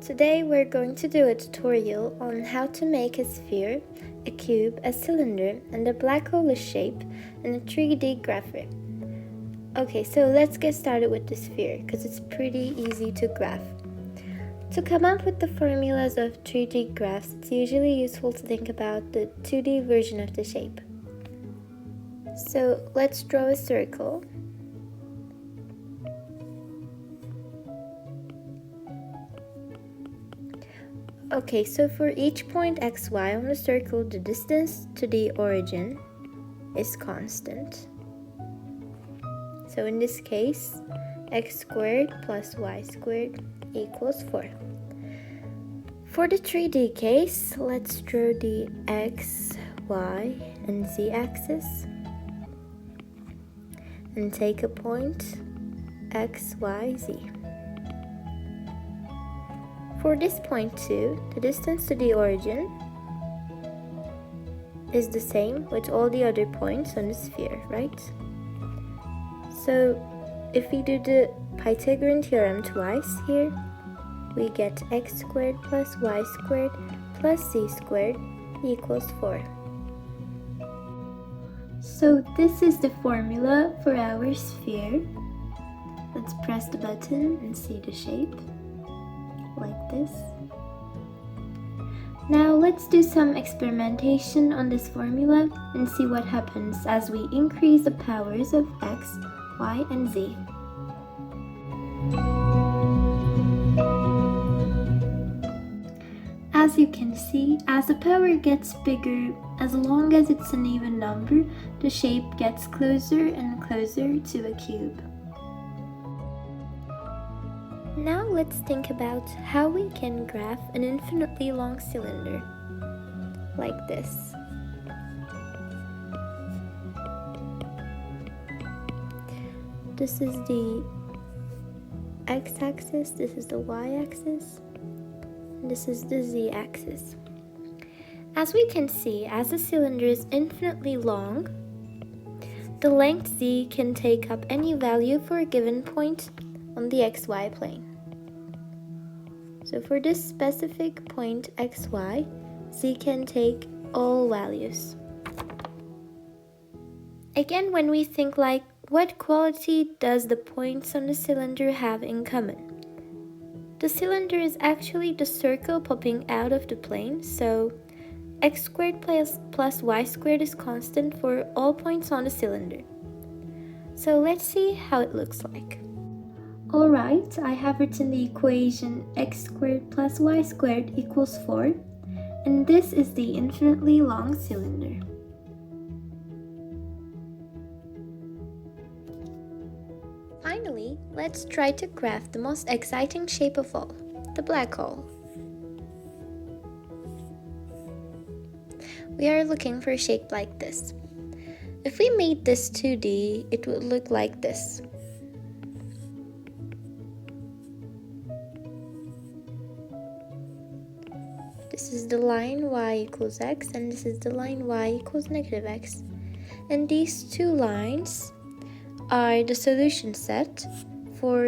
Today we're going to do a tutorial on how to make a sphere, a cube, a cylinder, and a black hole shape in a 3D grapher. Okay, so let's get started with the sphere because it's pretty easy to graph. To come up with the formulas of 3D graphs, it's usually useful to think about the 2D version of the shape. So let's draw a circle. Okay, so for each point xy on the circle, the distance to the origin is constant. So in this case, x squared plus y squared equals 4. For the 3D case, let's draw the x, y, and z axis and take a point x, y, z. For this point too, the distance to the origin is the same with all the other points on the sphere, right? So if we do the Pythagorean theorem twice here, we get x squared plus y squared plus z squared equals 4. So this is the formula for our sphere. Let's press the button and see the shape. Like this. Now let's do some experimentation on this formula and see what happens as we increase the powers of x, y, and z. As you can see, as the power gets bigger, as long as it's an even number, the shape gets closer and closer to a cube. Now let's think about how we can graph an infinitely long cylinder, like this. This is the x-axis, this is the y-axis, and this is the z-axis. As we can see, as the cylinder is infinitely long, the length z can take up any value for a given point on the xy plane. So for this specific point xy, z can take all values. Again, when we think like, what quality does the points on the cylinder have in common? The cylinder is actually the circle popping out of the plane, so x squared plus y squared is constant for all points on the cylinder. So let's see how it looks like. Alright, I have written the equation x squared plus y squared equals 4, and this is the infinitely long cylinder. Finally, let's try to graph the most exciting shape of all, the black hole. We are looking for a shape like this. If we made this 2D, it would look like this. This is the line y equals x, and this is the line y equals negative x. And these two lines are the solution set for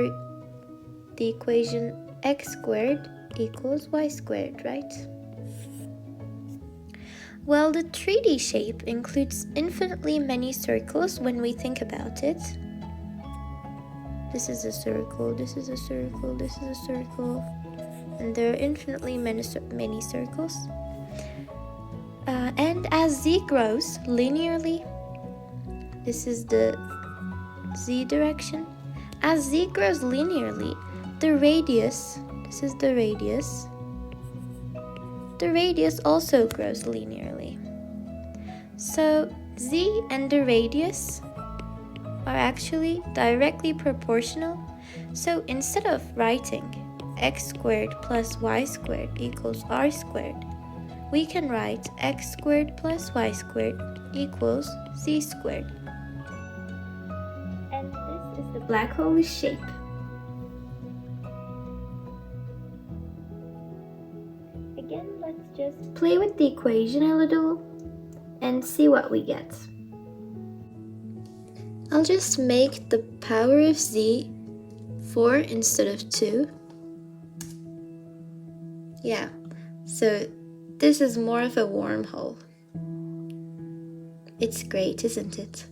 the equation x squared equals y squared, right? Well, the 3D shape includes infinitely many circles when we think about it. This is a circle, this is a circle, this is a circle. And there are infinitely many circles. And as z grows linearly, this is the z direction. As z grows linearly, the radius also grows linearly. So z and the radius are actually directly proportional. So instead of writing x squared plus y squared equals r squared, we can write x squared plus y squared equals z squared. And this is the black hole shape. Again, let's just play with the equation a little and see what we get. I'll just make the power of z 4 instead of 2. Yeah, so this is more of a wormhole. It's great, isn't it?